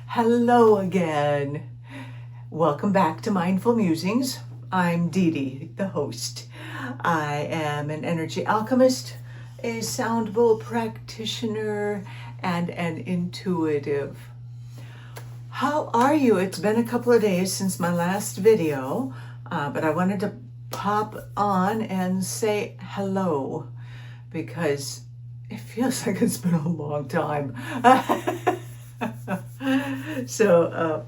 Hello again. Welcome back to Mindful Musings. I'm Dee Dee, the host. I am an energy alchemist, a sound bowl practitioner, and an intuitive. How are you? It's been a couple of days since my last video, but I wanted to pop on and say hello because it feels like it's been a long time. So,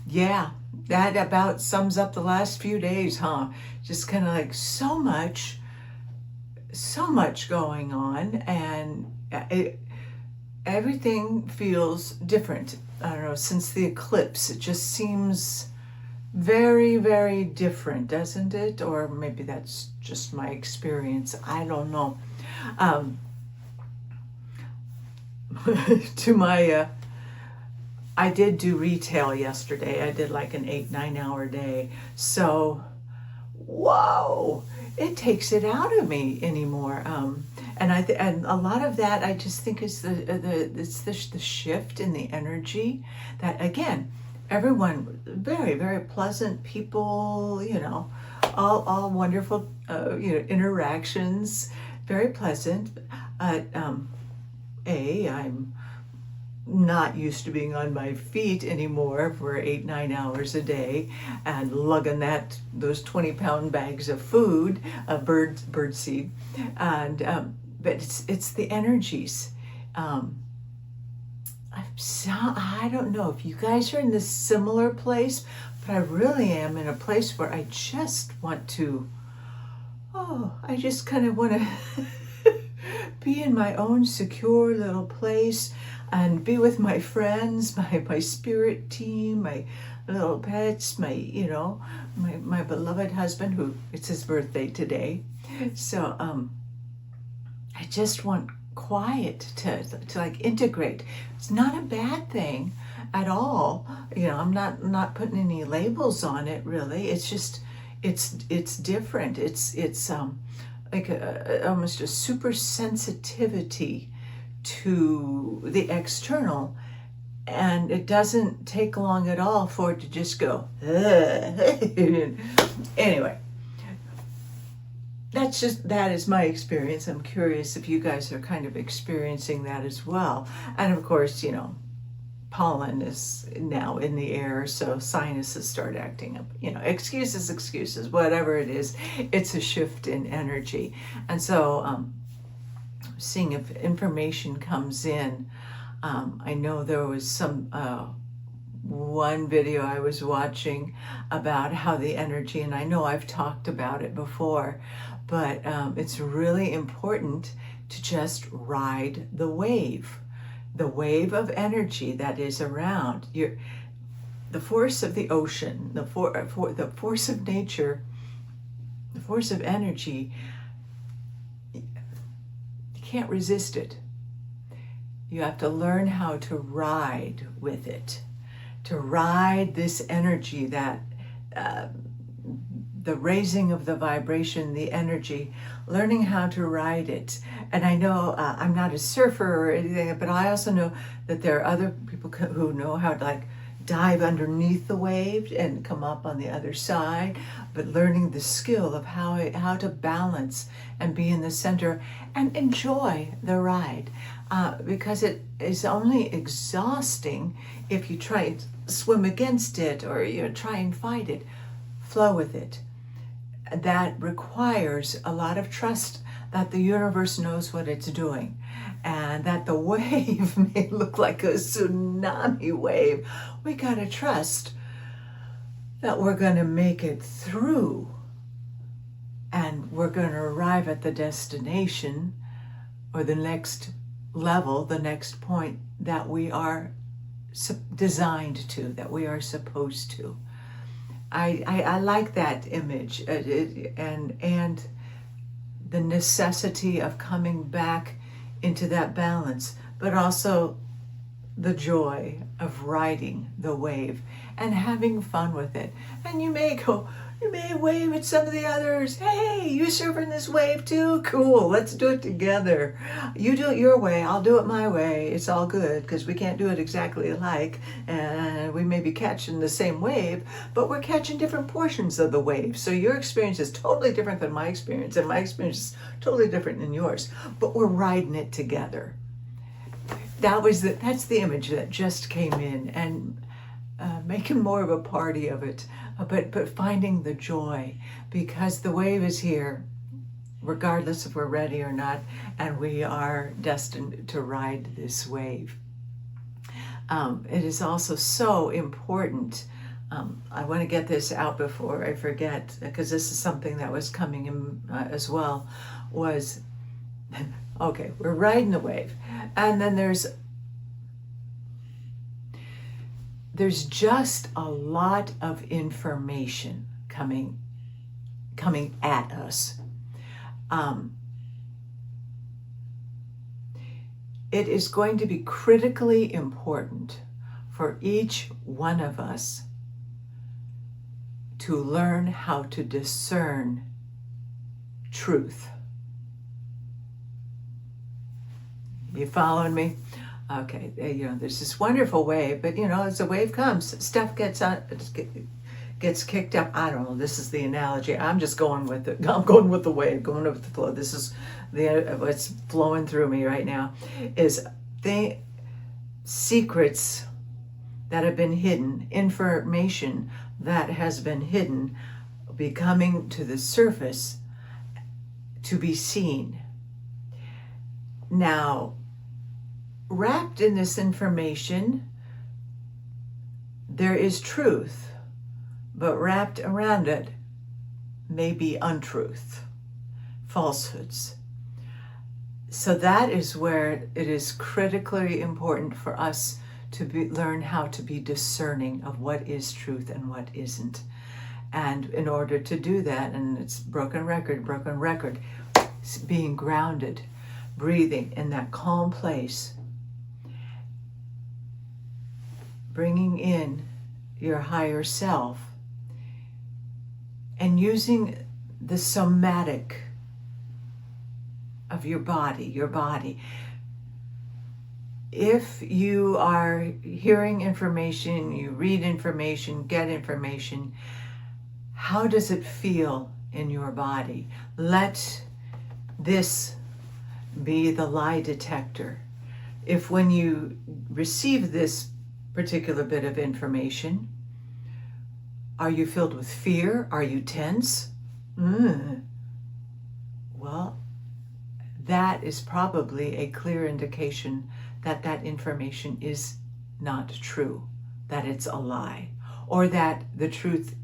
yeah, that about sums up the last few days, huh? Just kind of like so much going on, and everything feels different. I don't know, since the eclipse, it just seems very, very different, doesn't it? Or maybe that's just my experience. I don't know. To my I did do retail yesterday. I did like an 8-9 hour day. So, whoa, it takes it out of me anymore. And a lot of that I just think is the shift in the energy. That again, everyone very, very pleasant people. All wonderful interactions, very pleasant. I'm not used to being on my feet anymore for 8-9 hours a day and lugging those 20-pound bags of food, bird seed, and but it's the energies. I don't know if you guys are in this similar place, but I really am in a place where I just want to. I just kind of want to be in my own secure little place and be with my friends, my spirit team, my little pets, my beloved husband, who it's his birthday today. So I just want quiet to like integrate. It's not a bad thing at all. I'm not putting any labels on it really. It's just it's different. It's like almost a super sensitivity to the external, and it doesn't take long at all for it to just go anyway. That is my experience. I'm curious if you guys are kind of experiencing that as well. And of course, pollen is now in the air, so sinuses start acting up. Excuses, whatever it is, it's a shift in energy. And so seeing if information comes in. I know there was some one video I was watching about how the energy, and I know I've talked about it before, but it's really important to just ride the wave of energy that is around. The force of the ocean, the force of nature, the force of energy. You can't resist it. You have to learn how to ride with it, to ride this energy, that the raising of the vibration, the energy, learning how to ride it. And I know I'm not a surfer or anything, but I also know that there are other people who know how to like dive underneath the wave and come up on the other side, but learning the skill of how to balance and be in the center and enjoy the ride, because it is only exhausting if you try and swim against it or try and fight it. Flow with it. That requires a lot of trust that the universe knows what it's doing, and that the wave may look like a tsunami wave. We gotta trust that we're gonna make it through, and we're gonna arrive at the destination or the next level, the next point that we are designed to, that we are supposed to. I like that image, and the necessity of coming back into that balance, but also the joy of riding the wave and having fun with it. And you may wave at some of the others. Hey, you surfing this wave too? Cool, let's do it together. You do it your way, I'll do it my way. It's all good because we can't do it exactly alike. And we may be catching the same wave, but we're catching different portions of the wave. So your experience is totally different than my experience, and my experience is totally different than yours. But we're riding it together. That's the image that just came in, and making more of a party of it, but finding the joy, because the wave is here, regardless if we're ready or not, and we are destined to ride this wave. It is also so important. I want to get this out before I forget, because this is something that was coming in as well, was, okay, we're riding the wave, and then there's just a lot of information coming at us. It is going to be critically important for each one of us to learn how to discern truth. You following me? Okay, there's this wonderful wave, but as the wave comes, stuff gets kicked up. I don't know. This is the analogy. I'm just going with it. I'm going with the wave, going with the flow. This is what's flowing through me right now. Is the secrets that have been hidden, information that has been hidden, becoming to the surface to be seen. Now, wrapped in this information, there is truth, but wrapped around it may be untruth, falsehoods. So that is where it is critically important for us to learn how to be discerning of what is truth and what isn't. And in order to do that, and it's broken record, being grounded, breathing in that calm place, bringing in your higher self, and using the somatic of your body. If you are hearing information, you read information, get information, how does it feel in your body? Let this be the lie detector. If when you receive this particular bit of information, are you filled with fear? Are you tense? Well, that is probably a clear indication that that information is not true, that it's a lie, or that the truth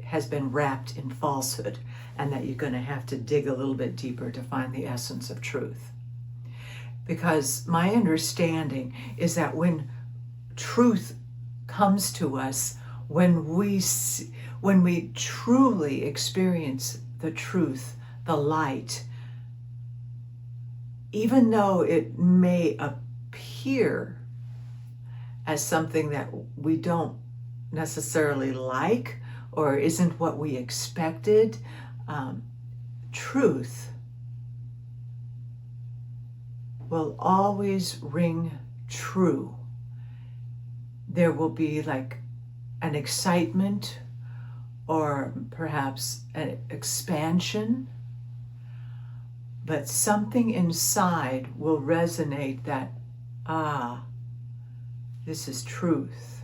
has been wrapped in falsehood, and that you're going to have to dig a little bit deeper to find the essence of truth. Because my understanding is that when truth comes to us, when we truly experience the truth, the light, even though it may appear as something that we don't necessarily like or isn't what we expected, truth will always ring true. There will be like an excitement or perhaps an expansion, but something inside will resonate that, this is truth.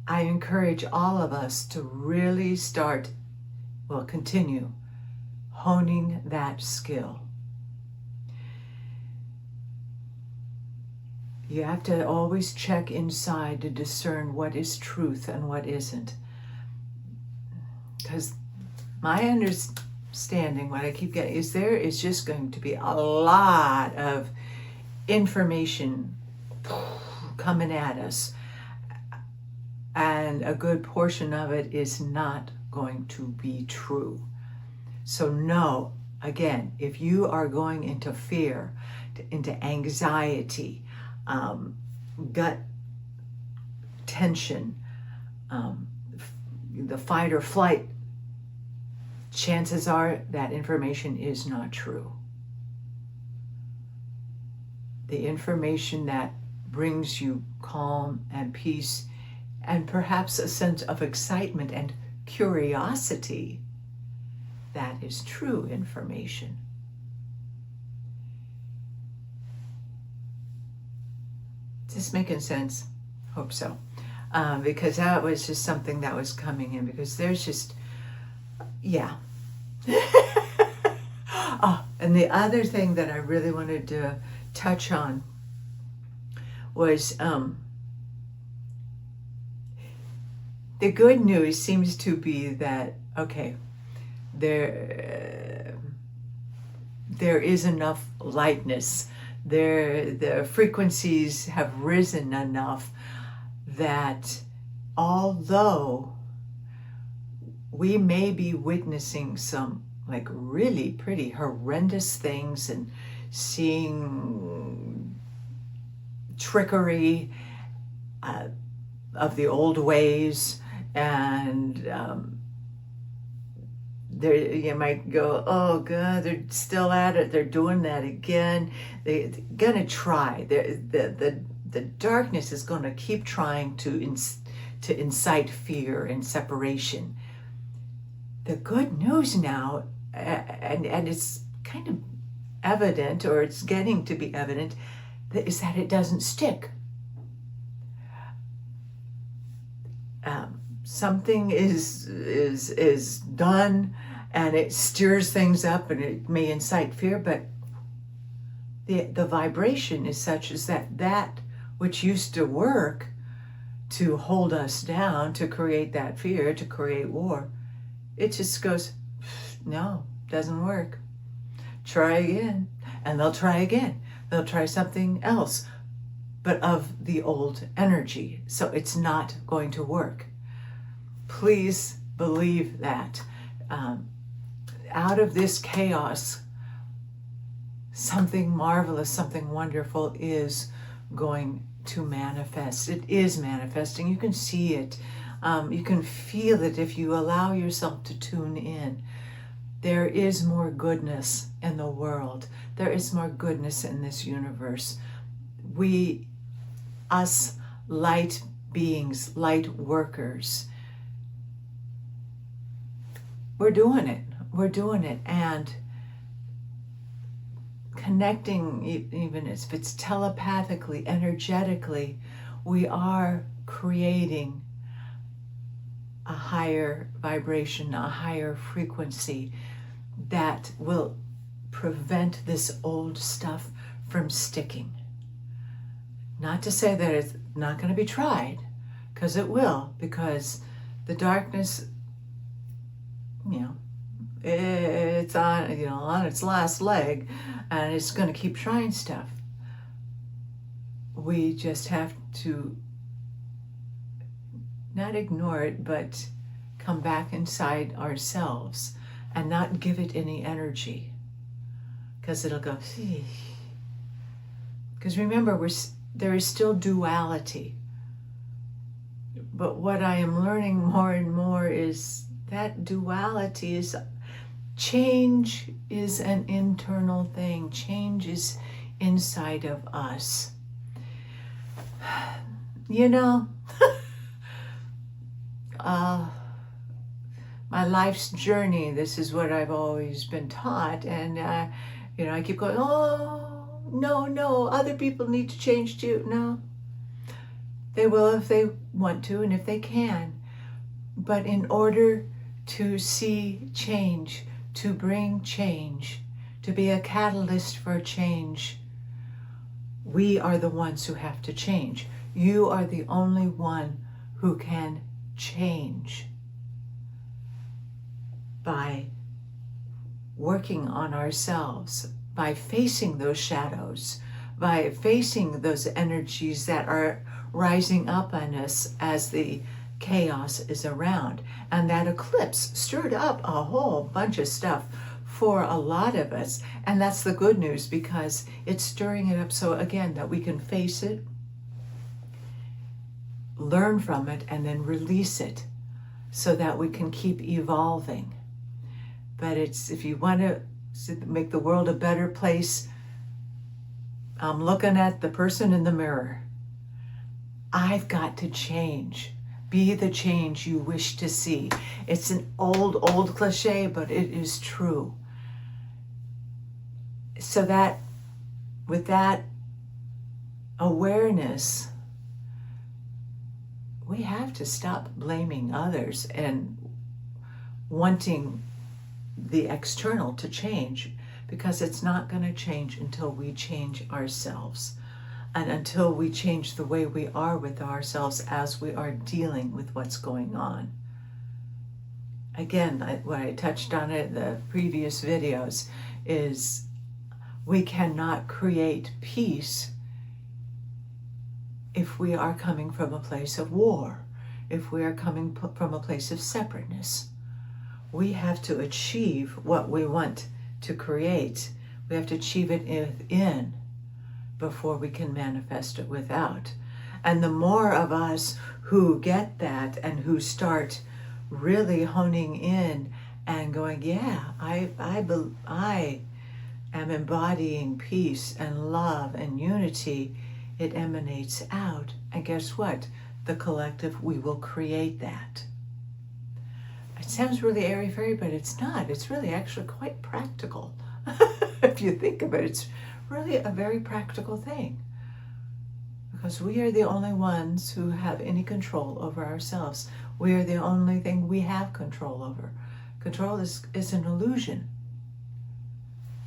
I encourage all of us to really continue honing that skill. You have to always check inside to discern what is truth and what isn't. Because my understanding, what I keep getting, is there is just going to be a lot of information coming at us. And a good portion of it is not going to be true. So no, again, if you are going into fear, into anxiety, gut tension, the fight or flight, chances are that information is not true. The information that brings you calm and peace and perhaps a sense of excitement and curiosity, that is true information. Is this making sense? Hope so. Because that was just something that was coming in, because there's just, yeah. Oh, and the other thing that I really wanted to touch on was the good news seems to be that, okay, there is enough lightness. The frequencies have risen enough that although we may be witnessing some like really pretty horrendous things and seeing trickery of the old ways, and there you might go, oh God, they're still at it, they're doing that again, they're gonna try, the darkness is going to keep trying to incite fear and separation. The good news now, and it's kind of evident, or it's getting to be evident, is that it doesn't stick. Something is done, and it stirs things up, and it may incite fear, but the vibration is such as that which used to work to hold us down, to create that fear, to create war, it just goes, no, doesn't work. Try again. And they'll try again. They'll try something else, but of the old energy. So it's not going to work. Please believe that. Out of this chaos, something marvelous, something wonderful is going to manifest. It is manifesting. You can see it. You can feel it if you allow yourself to tune in. There is more goodness in the world. There is more goodness in this universe. Us light beings, light workers, we're doing it. We're doing it. And connecting, even if it's telepathically, energetically, we are creating a higher vibration, a higher frequency that will prevent this old stuff from sticking. Not to say that it's not going to be tried, because it will, because the darkness, it's on its last leg, and it's going to keep trying stuff. We just have to not ignore it, but come back inside ourselves and not give it any energy, because it'll go, because remember, there is still duality. But what I am learning more and more is that duality is, change is an internal thing. Change is inside of us. My life's journey, this is what I've always been taught. And, I keep going, oh, no, other people need to change too. No, they will if they want to and if they can. But in order to see change, to bring change, to be a catalyst for change, we are the ones who have to change. You are the only one who can change by working on ourselves, by facing those shadows, by facing those energies that are rising up on us as the chaos is around. And that eclipse stirred up a whole bunch of stuff for a lot of us. And that's the good news, because it's stirring it up so, again, that we can face it, learn from it, and then release it so that we can keep evolving. But it's, if you want to make the world a better place, I'm looking at the person in the mirror. I've got to change. Be the change you wish to see. It's an old cliche, but it is true. So that, with that awareness, we have to stop blaming others and wanting the external to change, because it's not going to change until we change ourselves. And until we change the way we are with ourselves as we are dealing with what's going on. Again, what I touched on it in the previous videos is we cannot create peace if we are coming from a place of war, if we are coming from a place of separateness. We have to achieve what we want to create. We have to achieve it within before we can manifest it without. And the more of us who get that and who start really honing in and going, yeah, I am embodying peace and love and unity, it emanates out. And guess what? The collective, we will create that. It sounds really airy-fairy, but it's not. It's really actually quite practical. If you think of it, it's really a very practical thing, because we are the only ones who have any control over ourselves. We are the only thing we have control over. Control is an illusion.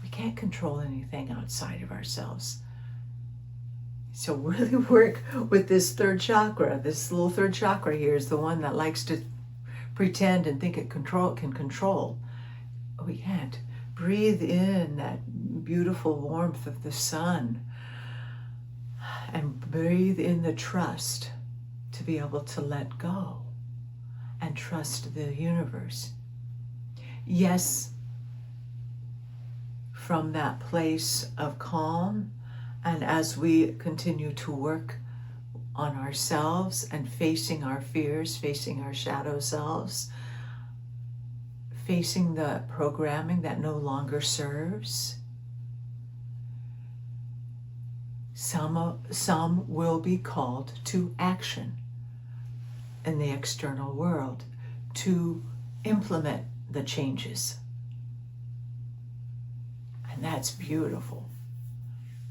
We can't control anything outside of ourselves. So really work with this third chakra. This little third chakra here is the one that likes to pretend and think it can control. We can't. Breathe in that beautiful warmth of the sun, and breathe in the trust to be able to let go and trust the universe. Yes, from that place of calm, and as we continue to work on ourselves and facing our fears, facing our shadow selves, facing the programming that no longer serves, some will be called to action in the external world to implement the changes. And that's beautiful.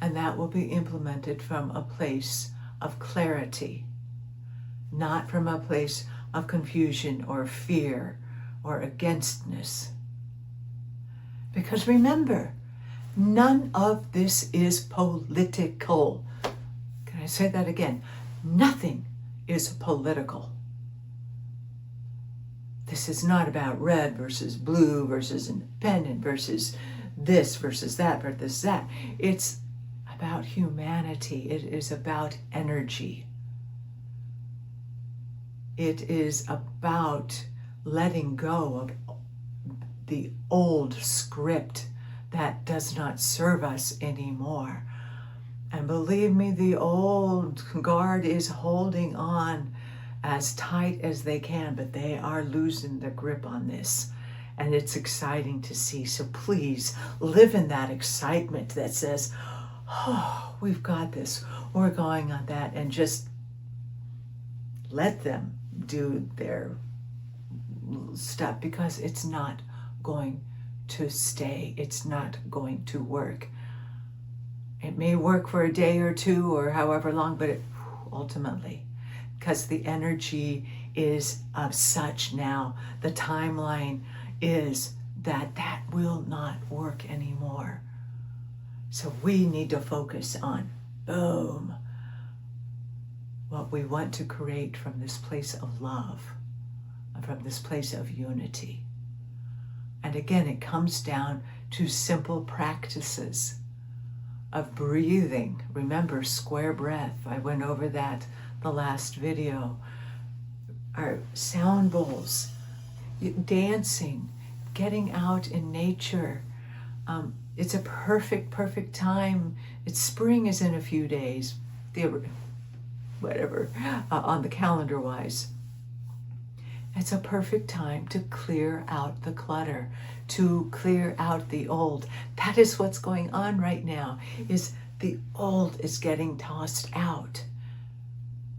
And that will be implemented from a place of clarity, not from a place of confusion or fear or againstness. Because remember, none of this is political. Can I say that again? Nothing is political. This is not about red versus blue versus independent versus this versus that versus that. It's about humanity. It is about energy. It is about letting go of the old script that does not serve us anymore. And believe me, the old guard is holding on as tight as they can, but they are losing their grip on this. And it's exciting to see. So please live in that excitement that says, oh, we've got this, we're going on that, and just let them do their stuff, because it's not going to stay. It's not going to work. It may work for a day or two or however long, but ultimately, because the energy is of such now, the timeline is that will not work anymore. So we need to focus on, boom, what we want to create from this place of love, from this place of unity. And again, it comes down to simple practices of breathing. Remember, square breath. I went over that the last video. Our sound bowls, dancing, getting out in nature, It's a perfect time. Spring is in a few days, whatever, on the calendar wise. It's a perfect time to clear out the clutter, to clear out the old. That is what's going on right now, is the old is getting tossed out.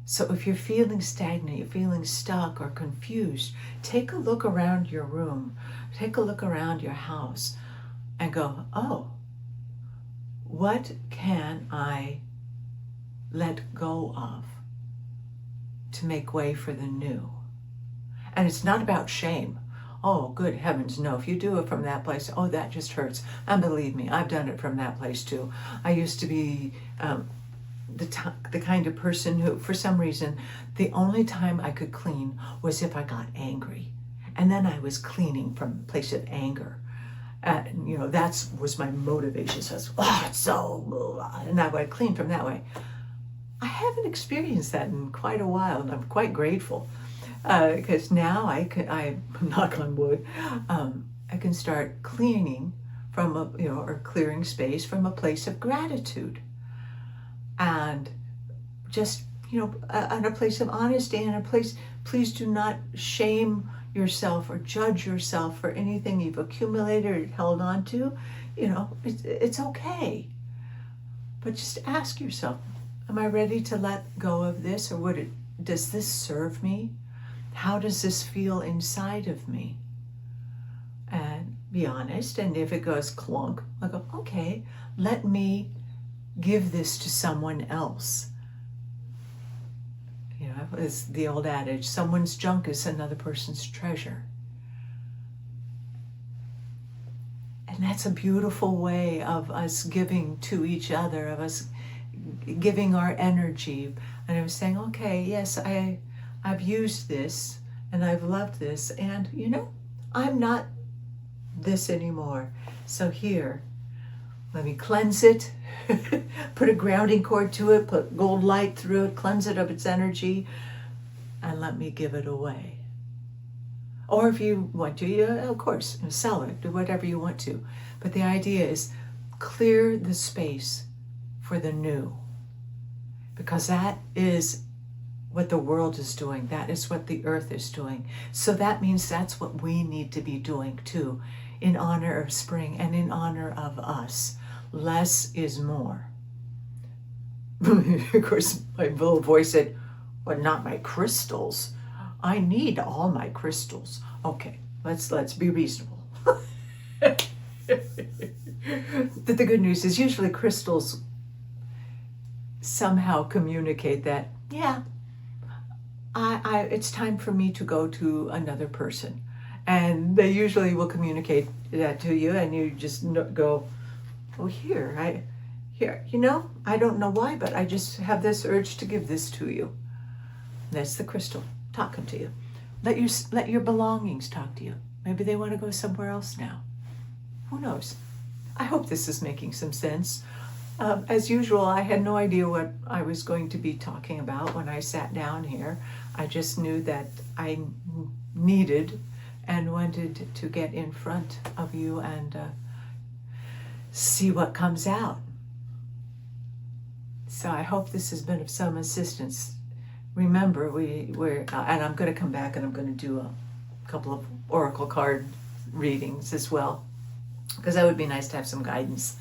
So if you're feeling stagnant, you're feeling stuck or confused, take a look around your room, take a look around your house and go, oh, what can I let go of to make way for the new? And it's not about shame. Oh, good heavens, no. If you do it from that place, oh, that just hurts. And believe me, I've done it from that place too. I used to be the kind of person who, for some reason, the only time I could clean was if I got angry. And then I was cleaning from a place of anger. And, that was my motivation. So it's so, and I would clean from that way. I haven't experienced that in quite a while, and I'm quite grateful. Because now I knock on wood, I can start cleaning from or clearing space from a place of gratitude, and just and a place of honesty, and a place. Please do not shame yourself or judge yourself for anything you've accumulated or held on to. It's okay, but just ask yourself: am I ready to let go of this, or does this serve me? How does this feel inside of me? And be honest, and if it goes clunk, I go, okay, let me give this to someone else. It's the old adage, someone's junk is another person's treasure. And that's a beautiful way of us giving to each other, of us giving our energy. And I was saying, okay, yes, I've used this and I've loved this, and I'm not this anymore. So here, let me cleanse it, put a grounding cord to it, put gold light through it, cleanse it of its energy, and let me give it away. Or if you want to, of course, sell it, do whatever you want to. But the idea is clear the space for the new, because that is what the world is doing. That is what the earth is doing. So that means that's what we need to be doing too, in honor of spring and in honor of us. Less is more. Of course, my little voice said, well, not my crystals. I need all my crystals. Okay, let's be reasonable. But the good news is usually crystals somehow communicate that, yeah, it's time for me to go to another person. And they usually will communicate that to you, and you just go, oh, I don't know why, but I just have this urge to give this to you. That's the crystal talking to you. Let your belongings talk to you. Maybe they want to go somewhere else now. Who knows? I hope this is making some sense. As usual, I had no idea what I was going to be talking about when I sat down here. I just knew that I needed and wanted to get in front of you and see what comes out. So I hope this has been of some assistance. Remember, we're and I'm going to come back and I'm going to do a couple of oracle card readings as well, because that would be nice to have some guidance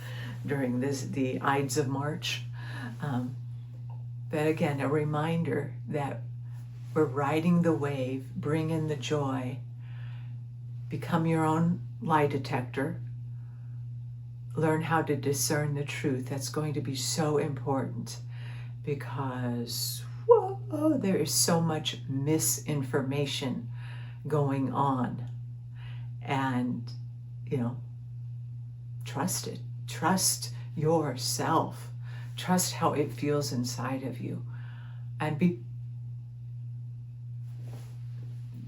during the Ides of March. But again, a reminder that we're riding the wave, bring in the joy, become your own lie detector, learn how to discern the truth. That's going to be so important, because there is so much misinformation going on. And, trust it. Trust yourself. Trust how it feels inside of you. And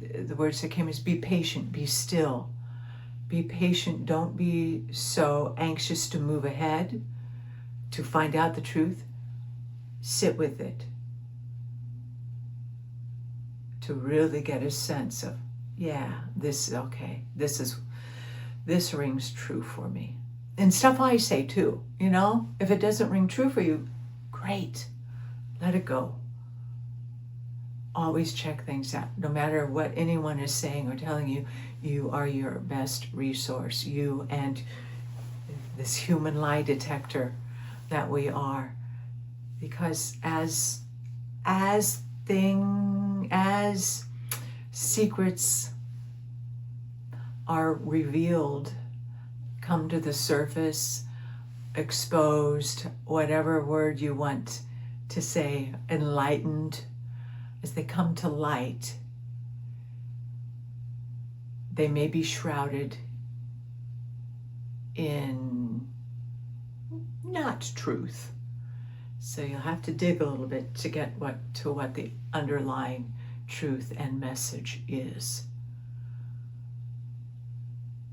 the words that came is be patient, be still. Be patient. Don't be so anxious to move ahead, to find out the truth. Sit with it. To really get a sense of, yeah, this is okay. This rings true for me. And stuff I say too, you know, if it doesn't ring true for you, great, let it go. Always check things out. No matter what anyone is saying or telling you, you are your best resource. You and this human lie detector that we are. Because as secrets are revealed, come to the surface, exposed, whatever word you want to say, enlightened, as they come to light, they may be shrouded in not truth. So you'll have to dig a little bit to get to what the underlying truth and message is.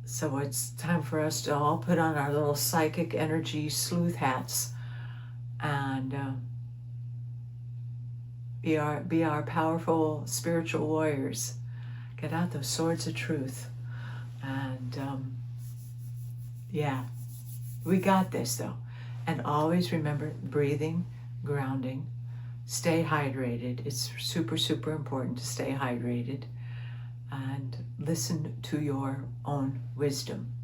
So it's time for us to all put on our little psychic energy sleuth hats and be our powerful spiritual warriors. Get out those swords of truth. And yeah, we got this though. And always remember breathing, grounding, stay hydrated. It's super, super important to stay hydrated. And listen to your own wisdom.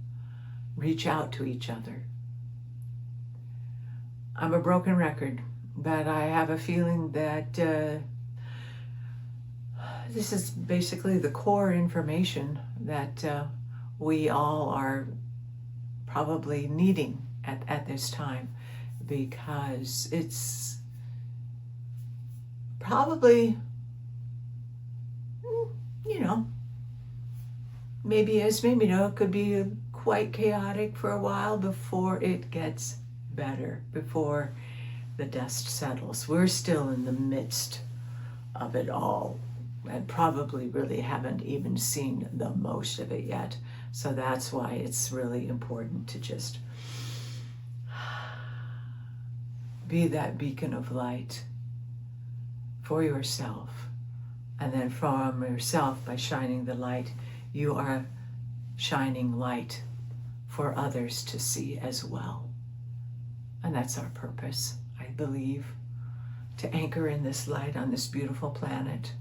Reach out to each other. I'm a broken record, but I have a feeling that this is basically the core information that we all are probably needing at this time, because it's probably, you know, maybe it could be quite chaotic for a while before it gets better, before the dust settles. We're still in the midst of it all and probably really haven't even seen the most of it yet. So that's why it's really important to just be that beacon of light for yourself. And then from yourself, by shining the light, you are shining light for others to see as well. And that's our purpose, I believe, to anchor in this light on this beautiful planet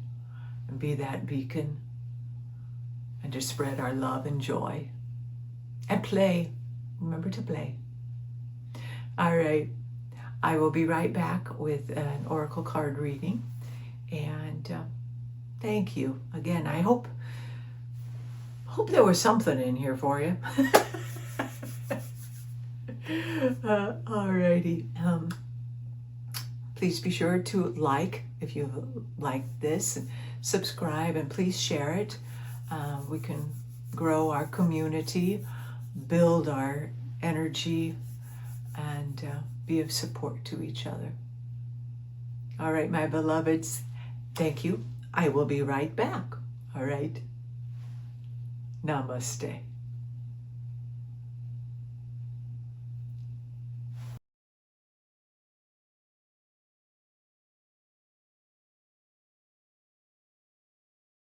and be that beacon and to spread our love and joy and play. Remember to play. All right. I will be right back with an oracle card reading. And thank you again. I hope there was something in here for you. Alrighty. Please be sure to like if you like this, and subscribe, and please share it. We can grow our community, build our energy, and be of support to each other. All right, my beloveds, thank you. I will be right back. All right. Namaste.